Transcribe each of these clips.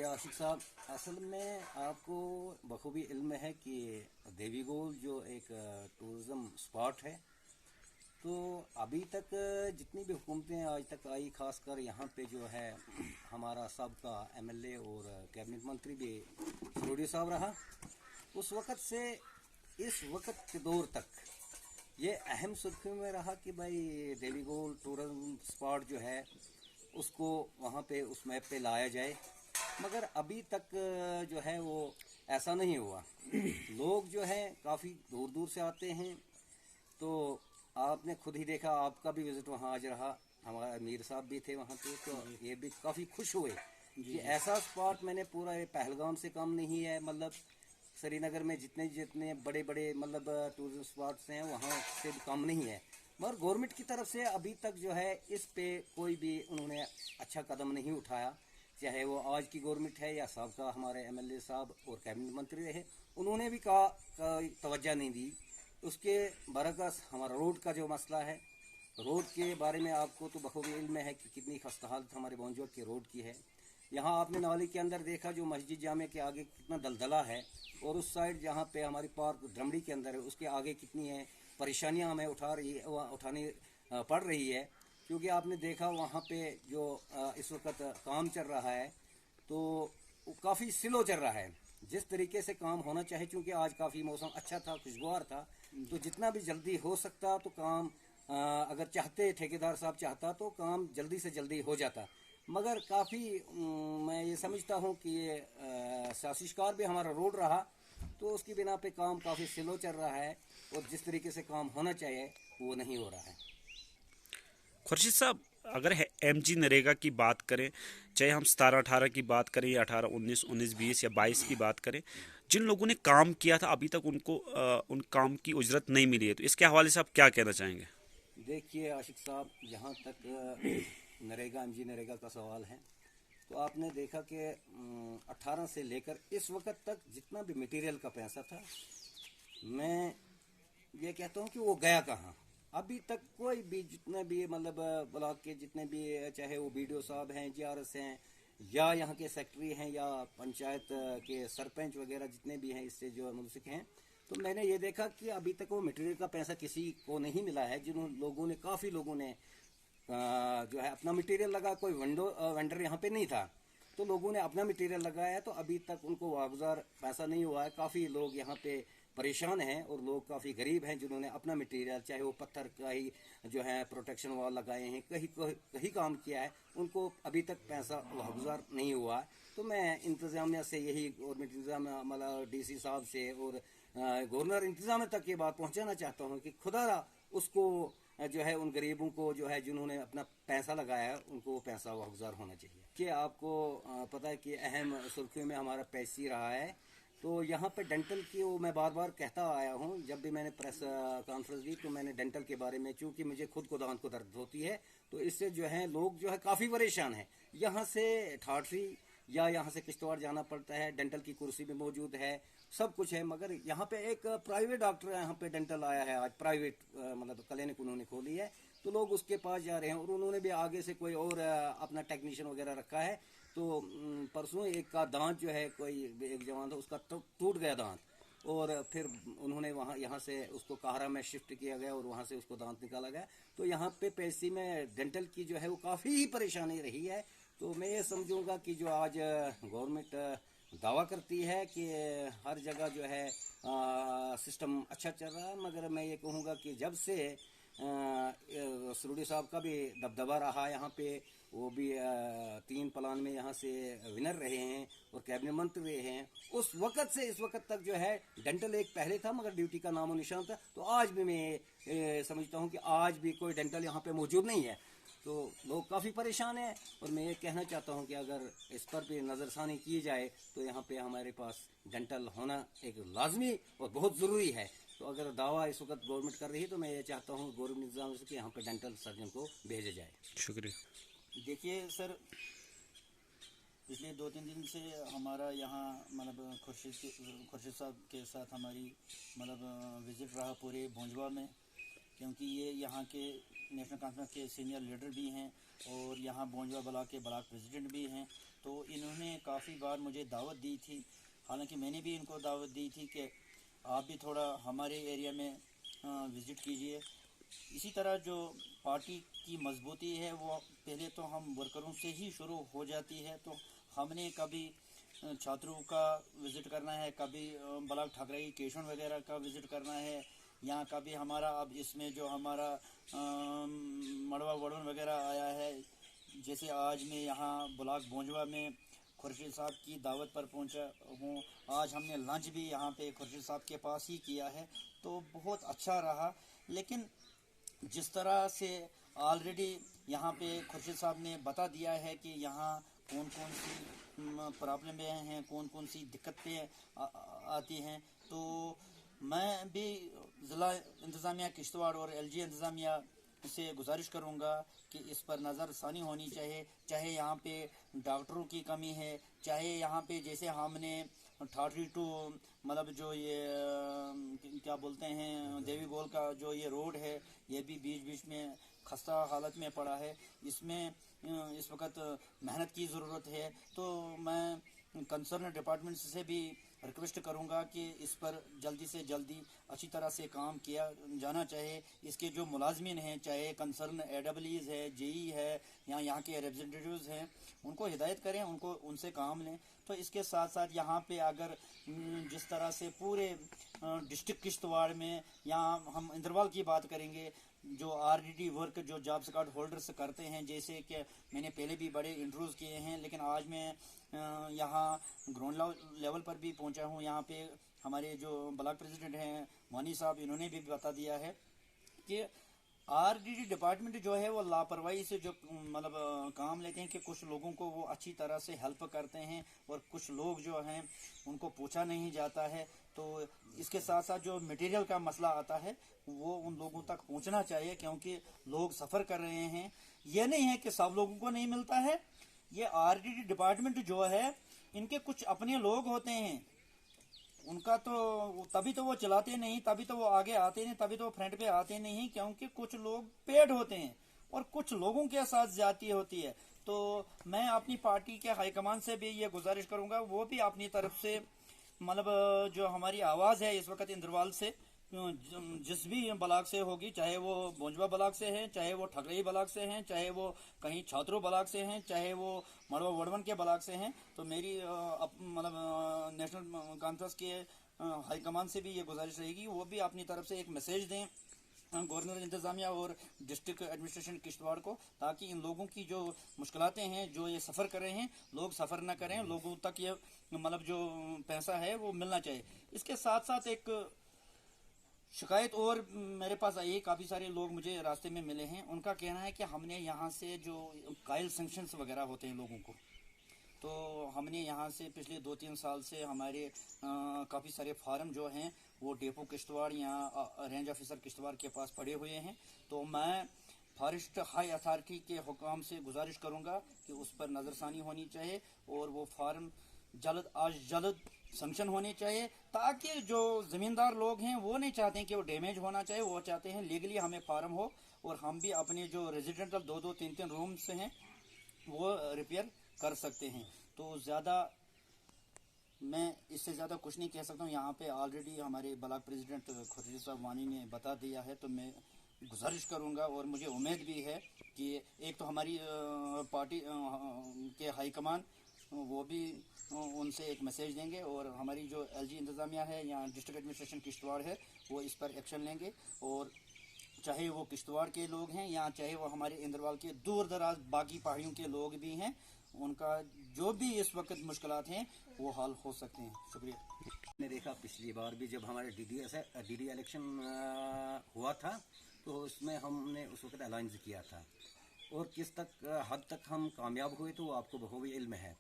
शुक्रिया आशिक साहब। असल में आपको बखूबी इल्म है कि देवीगोल जो एक टूरिज़म स्पॉट है, तो अभी तक जितनी भी हुकूमतें आज तक आई, ख़ासकर यहाँ पे जो है हमारा सबका एमएलए और कैबिनेट मंत्री भी सरूड़ी साहब रहा, उस वक़्त से इस वक्त के दौर तक ये अहम सुर्खियों में रहा कि भाई देवीगोल टूरिज़म स्पॉट जो है उसको वहाँ पे उस मैप पे लाया जाए, मगर अभी तक जो है वो ऐसा नहीं हुआ। लोग जो है काफ़ी दूर दूर से आते हैं, तो आपने खुद ही देखा, आपका भी विज़िट वहाँ आज रहा, हमारा मीर साहब भी थे वहाँ पे, तो ये भी काफ़ी खुश हुए कि ऐसा स्पॉट मैंने पूरा पहलगाम से कम नहीं है, मतलब श्रीनगर में जितने जितने बड़े बड़े मतलब टूरिज्म स्पॉट्स हैं वहाँ से भी कम नहीं है। मगर गवर्नमेंट की तरफ से अभी तक जो है इस पे कोई भी उन्होंने अच्छा कदम नहीं उठाया, चाहे वो आज की गवर्नमेंट है या सबका हमारे एमएलए साहब और कैबिनेट मंत्री रहे, उन्होंने भी तवज्जो नहीं दी। उसके बरकस हमारा रोड का जो मसला है, रोड के बारे में आपको तो बखूबी इल्म है कि कितनी खस्ता हालत हमारे बौंजोर के रोड की है। यहाँ आपने नाली के अंदर देखा जो मस्जिद जामे के आगे कितना दलदला है, और उस साइड जहाँ पे हमारी पार्क ड्रमड़ी के अंदर है उसके आगे कितनी है परेशानियाँ हमें उठानी पड़ रही है। क्योंकि आपने देखा वहाँ पे जो इस वक्त काम चल रहा है तो काफ़ी स्लो चल रहा है, जिस तरीके से काम होना चाहिए। क्योंकि आज काफ़ी मौसम अच्छा था, खुशगवार था, तो जितना भी जल्दी हो सकता तो काम अगर चाहते ठेकेदार साहब चाहता तो काम जल्दी से जल्दी हो जाता। मगर काफ़ी मैं ये समझता हूँ कि ये सियासी शिकार भी हमारा रोड रहा, तो उसकी बिना पे काम काफ़ी स्लो चल रहा है और जिस तरीके से काम होना चाहिए वो नहीं हो रहा है। खुर्शीद साहब, अगर एमजी नरेगा की बात करें, चाहे हम 17-18 की बात करें या 18-19, 19-20 या 22 की बात करें, जिन लोगों ने काम किया था अभी तक उनको उन काम की उजरत नहीं मिली है, तो इसके हवाले से आप क्या कहना चाहेंगे? देखिए आशिक साहब, जहाँ तक नरेगा एमजी नरेगा का सवाल है, तो आपने देखा कि 18 से लेकर इस वक्त तक जितना भी मटेरियल का पैसा था, मैं ये कहता हूँ कि वो गया कहाँ। अभी तक कोई भी जितने भी मतलब ब्लॉक के जितने भी, चाहे वो बीडीओ साहब हैं, जीआरएस हैं, या यहाँ के सेक्रेटरी हैं, या पंचायत के सरपंच वगैरह जितने भी हैं इससे जो मुल्सिक हैं, तो मैंने ये देखा कि अभी तक वो मटेरियल का पैसा किसी को नहीं मिला है। लोगों ने काफ़ी लोगों ने जो है अपना मटेरियल लगा, कोई वेंडर यहाँ पे नहीं था, तो लोगों ने अपना मटेरियल लगाया, तो अभी तक उनको वागुजार पैसा नहीं हुआ है। काफ़ी लोग यहाँ पे परेशान हैं और लोग काफ़ी गरीब हैं जिन्होंने अपना मटेरियल, चाहे वो पत्थर का ही जो है प्रोटेक्शन वॉल लगाए हैं, कहीं काम किया है, उनको अभी तक पैसा वागुजार नहीं हुआ है। तो मैं इंतज़ामिया से यही गवर्नमेंट इंतज़ामिया मतलब डीसी साहब से और गवर्नर इंतज़ामिया तक ये बात पहुँचाना चाहता हूँ कि खुदा उसको जो है उन गरीबों को जो है जिन्होंने अपना पैसा लगाया है उनको पैसा वागुजार होना चाहिए। कि आपको पता है कि अहम सुर्खियों में हमारा पैसी रहा है, तो यहाँ पे डेंटल की वो मैं बार बार कहता आया हूँ, जब भी मैंने प्रेस कॉन्फ्रेंस दी तो मैंने डेंटल के बारे में, चूँकि मुझे खुद को दांत को दर्द होती है, तो इससे जो है लोग जो है काफ़ी परेशान हैं। यहाँ से ठाठरी या यहाँ से किश्तवाड़ जाना पड़ता है, डेंटल की कुर्सी भी मौजूद है, सब कुछ है, मगर यहाँ पे एक प्राइवेट डॉक्टर यहाँ पे डेंटल आया है आज, प्राइवेट मतलब क्लिनिक उन्होंने खोली है, तो लोग उसके पास जा रहे हैं, और उन्होंने भी आगे से कोई और अपना टेक्नीशियन वगैरह रखा है। तो परसों एक का दांत जो है, कोई एक जवान था उसका टूट गया दांत, और फिर उन्होंने वहाँ यहाँ से उसको काहरा में शिफ्ट किया गया और वहाँ से उसको दांत निकाला गया। तो यहाँ पे पैसी में डेंटल की जो है वो काफ़ी परेशानी रही है। तो मैं ये समझूंगा कि जो आज गवर्नमेंट दावा करती है कि हर जगह जो है सिस्टम अच्छा चल रहा है, मगर मैं ये कहूँगा कि जब से सरूड़ी साहब का भी दबदबा रहा यहाँ पे, वो भी 3 प्लान में यहाँ से विनर रहे हैं और कैबिनेट मंत्री रहे हैं, उस वक़्त से इस वक्त तक जो है डेंटल एक पहले था मगर ड्यूटी का नामो निशान था। तो आज भी मैं समझता हूँ कि आज भी कोई डेंटल यहाँ पे मौजूद नहीं है, तो लोग काफ़ी परेशान हैं। और मैं ये कहना चाहता हूँ कि अगर इस पर भी नज़रसानी की जाए तो यहाँ पे हमारे पास डेंटल होना एक लाजमी और बहुत ज़रूरी है। तो अगर दावा इस वक्त गवर्नमेंट कर रही है तो मैं ये चाहता हूँ गवर्नमेंट निज़ाम से कि यहाँ पे डेंटल सर्जन को भेजा जाए। शुक्रिया। देखिए सर, पिछले 2-3 दिन से हमारा यहाँ मतलब खुर्शीद साहब के साथ हमारी मतलब विज़िट रहा पूरे भोंजवा में, क्योंकि ये यहाँ के नेशनल कॉन्फ्रेंस के सीनियर लीडर भी हैं और यहाँ भोंजवा ब्लॉक के ब्लॉक प्रेसिडेंट भी हैं। تو انہوں نے کافی بار مجھے دعوت دی تھی، حالانکہ میں نے بھی ان کو دعوت دی تھی کہ آپ بھی تھوڑا ہمارے ایریا میں وزٹ کیجئے۔ اسی طرح جو پارٹی کی مضبوطی ہے وہ پہلے تو ہم ورکروں سے ہی شروع ہو جاتی ہے، تو ہم نے کبھی چھاتروں کا وزٹ کرنا ہے، کبھی بلاک ٹھکرائی کیشن وغیرہ کا وزٹ کرنا ہے، یہاں کبھی ہمارا اب اس میں جو ہمارا مڑوا وڑن وغیرہ آیا ہے، جیسے آج میں یہاں بلاک بونجوا میں خورشید صاحب کی دعوت پر پہنچا ہوں، آج ہم نے لنچ بھی یہاں پہ خورشید صاحب کے پاس ہی کیا ہے، تو بہت اچھا رہا۔ لیکن جس طرح سے آلریڈی یہاں پہ خورشید صاحب نے بتا دیا ہے کہ یہاں کون کون سی پرابلمیں ہیں، کون کون سی دقتیں آتی ہیں، تو میں بھی ضلع انتظامیہ کشتواڑ اور LG انتظامیہ سے گزارش کروں گا کہ اس پر نظر ثانی ہونی چاہیے، چاہے یہاں پہ ڈاکٹروں کی کمی ہے، چاہے یہاں پہ جیسے ہم نے 32 مطلب جو یہ کیا بولتے ہیں دیوی گول کا جو یہ روڈ ہے، یہ بھی بیچ بیچ میں خستہ حالت میں پڑا ہے، اس میں اس وقت محنت کی ضرورت ہے۔ تو میں کنسرن ڈپارٹمنٹ سے بھی ریکویسٹ کروں گا کہ اس پر جلدی سے جلدی اچھی طرح سے کام کیا جانا چاہے۔ اس کے جو ملازمین ہیں، چاہے کنسرن AWEs ہے، JE ہے، یا یہاں کے ریپرزنٹیٹیوز ہیں، ان کو ہدایت کریں، ان سے کام لیں۔ تو اس کے ساتھ ساتھ یہاں پہ اگر جس طرح سے پورے ڈسٹرکٹ کشتواڑ میں، یا ہم اندروال کی بات کریں گے، جو RDD ورک جو جابس کارڈ ہولڈرز کرتے ہیں، جیسے کہ میں نے پہلے بھی بڑے انٹرویوز کیے ہیں، لیکن آج میں یہاں گراؤنڈ لیول پر بھی پہنچا ہوں۔ یہاں پہ ہمارے جو بلاک پریزیڈنٹ ہیں مانی صاحب، انہوں نے بھی بتا دیا ہے کہ RDD ڈپارٹمنٹ جو ہے وہ لاپرواہی سے جو مطلب کام لیتے ہیں، کہ کچھ لوگوں کو وہ اچھی طرح سے ہیلپ کرتے ہیں اور کچھ لوگ جو ہیں ان کو پوچھا نہیں جاتا ہے۔ تو اس کے ساتھ ساتھ جو مٹیریل کا مسئلہ آتا ہے وہ ان لوگوں تک پہنچنا چاہیے، کیونکہ لوگ سفر کر رہے ہیں۔ یہ نہیں ہے کہ سب لوگوں کو نہیں ملتا ہے، یہ RDD ڈپارٹمنٹ جو ہے ان کے کچھ اپنے لوگ ہوتے ہیں، ان کا تو تبھی تو وہ چلاتے نہیں، تبھی تو وہ آگے آتے نہیں، تبھی تو وہ فرنٹ پہ آتے نہیں، کیونکہ کچھ لوگ پیڈ ہوتے ہیں اور کچھ لوگوں کے ساتھ زیادتی ہوتی ہے۔ تو میں اپنی پارٹی کے ہائی کمان سے بھی یہ گزارش کروں گا، وہ بھی اپنی طرف سے مطلب جو ہماری آواز ہے اس وقت اندروال سے جس بھی بلاک سے ہوگی، چاہے وہ بونجوا بلاک سے ہے، چاہے وہ ٹھگرئی بلاک سے ہیں، چاہے وہ کہیں چھاترو بلاک سے ہیں، چاہے وہ مڑوا وڑون کے بلاک سے ہیں، تو میری مطلب نیشنل کانفرنس کے ہائی کمان سے بھی یہ گزارش رہے گی، وہ بھی اپنی طرف سے ایک میسیج دیں گورنر انتظامیہ اور ڈسٹرکٹ ایڈمنسٹریشن کشتواڑ کو، تاکہ ان لوگوں کی جو مشکلاتیں ہیں، جو یہ سفر کر رہے ہیں، لوگ سفر نہ کریں، لوگوں تک یہ مطلب جو پیسہ ہے وہ ملنا چاہیے۔ اس کے ساتھ ساتھ ایک شکایت اور میرے پاس آئی ہے، کافی سارے لوگ مجھے راستے میں ملے ہیں، ان کا کہنا ہے کہ ہم نے یہاں سے جو قائل سینکشنز وغیرہ ہوتے ہیں لوگوں کو، تو ہم نے یہاں سے پچھلے 2-3 سال سے ہمارے کافی سارے فارم جو ہیں وہ ڈیپو کشتواڑ یا رینج آفیسر کشتواڑ کے پاس پڑے ہوئے ہیں، تو میں فارسٹ ہائی اتھارٹی کے حکام سے گزارش کروں گا کہ اس پر نظر ثانی ہونی چاہیے اور وہ فارم جلد از جلد سنکشن ہونے چاہیے، تاکہ جو زمیندار لوگ ہیں وہ نہیں چاہتے ہیں کہ وہ ڈیمیج ہونا چاہیے، وہ چاہتے ہیں لیگلی ہمیں فارم ہو اور ہم بھی اپنے جو ریزیڈنٹل 2-3 رومز ہیں وہ ریپیئر کر سکتے ہیں۔ تو زیادہ میں اس سے زیادہ کچھ نہیں کہہ سکتا ہوں، یہاں پہ آلریڈی ہمارے بلاک پریزیڈنٹ خورشید صاحب وانی نے بتا دیا ہے، تو میں گزارش کروں گا اور مجھے امید بھی ہے کہ ایک تو ہماری پارٹی کے ہائی کمان وہ بھی ان سے ایک میسیج دیں گے، اور ہماری جو LG انتظامیہ ہے یا ڈسٹرکٹ ایڈمنسٹریشن کشتواڑ ہے وہ اس پر ایکشن لیں گے، اور چاہے وہ کشتواڑ کے لوگ ہیں یا چاہے وہ ہمارے اندروال کے دور دراز باقی پہاڑیوں کے لوگ بھی ہیں، ان کا جو بھی اس وقت مشکلات ہیں وہ حل ہو سکتے ہیں۔ شکریہ۔ نے دیکھا پچھلی بار بھی جب ہمارے DD الیکشن ہوا تھا تو اس میں ہم نے اس وقت الائنس کیا تھا، اور کس حد تک ہم کامیاب ہوئے تو وہ آپ کو بخوبی علم ہے۔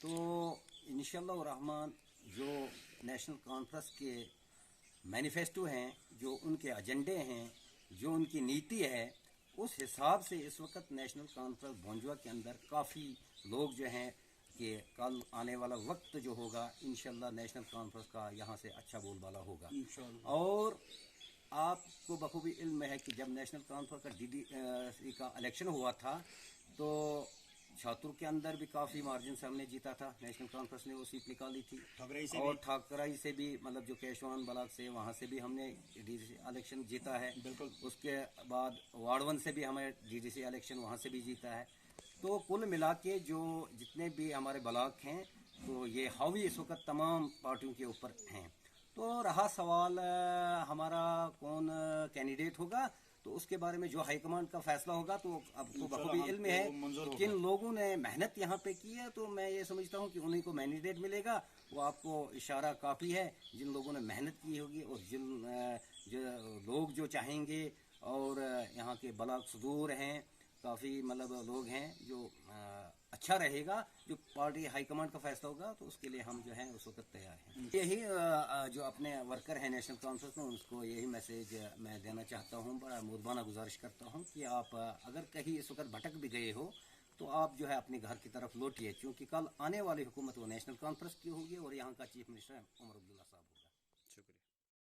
تو انشاءاللہ الرحمن جو نیشنل کانفرنس کے مینیفیسٹو ہیں، جو ان کے ایجنڈے ہیں، جو ان کی نیتی ہے، اس حساب سے اس وقت نیشنل کانفرنس بونجوا کے اندر کافی لوگ جو ہیں کہ کل آنے والا وقت جو ہوگا انشاءاللہ نیشنل کانفرنس کا یہاں سے اچھا بول بالا ہوگا۔ اور آپ کو بخوبی علم ہے کہ جب نیشنل کانفرنس کا DD کا الیکشن ہوا تھا تو छात्रों के अंदर भी काफ़ी मार्जिन से हमने जीता था, नेशनल कॉन्फ्रेंस ने वो सीट निकाली थी। ठकराई से और ठाकराई से भी मतलब जो केशवान ब्लॉक से वहाँ से भी हमने डीडीसी इलेक्शन जीता है। बिल्कुल। उसके बाद वार्ड 1 से भी हमें डीडीसी इलेक्शन वहाँ से भी जीता है। तो कुल मिला के जो जितने भी हमारे ब्लॉक हैं तो ये हावी इस वक्त तमाम पार्टियों के ऊपर हैं। तो रहा सवाल हमारा कौन कैंडिडेट होगा, तो उसके बारे में जो हाईकमांड का फैसला होगा तो अब तो बखूबी इल्म है कि किन लोगों ने मेहनत यहाँ पे की है। तो मैं ये समझता हूँ कि उन्हीं को मैंडेट मिलेगा। वो आपको इशारा काफ़ी है जिन लोगों ने मेहनत की होगी और जिन जो लोग जो चाहेंगे। और यहाँ के ब्लॉक सुदूर हैं, काफ़ी मतलब लोग हैं जो अच्छा रहेगा। जो पार्टी हाईकमांड का फैसला होगा तो उसके लिए हम जो है उस वक्त तैयार हैं। यही जो अपने वर्कर हैं नेशनल कॉन्फ्रेंस में उनको यही मैसेज मैं देना चाहता हूँ, बड़ा मुदबाना गुजारिश करता हूँ कि आप अगर कहीं इस वक्त भटक भी गए हो तो आप जो है अपने घर की तरफ लौटिए, क्योंकि कल आने वाली हुकूमत वो नेशनल कॉन्फ्रेंस की होगी और यहाँ का चीफ मिनिस्टर उमर अब्दुल्ला साहब होगा।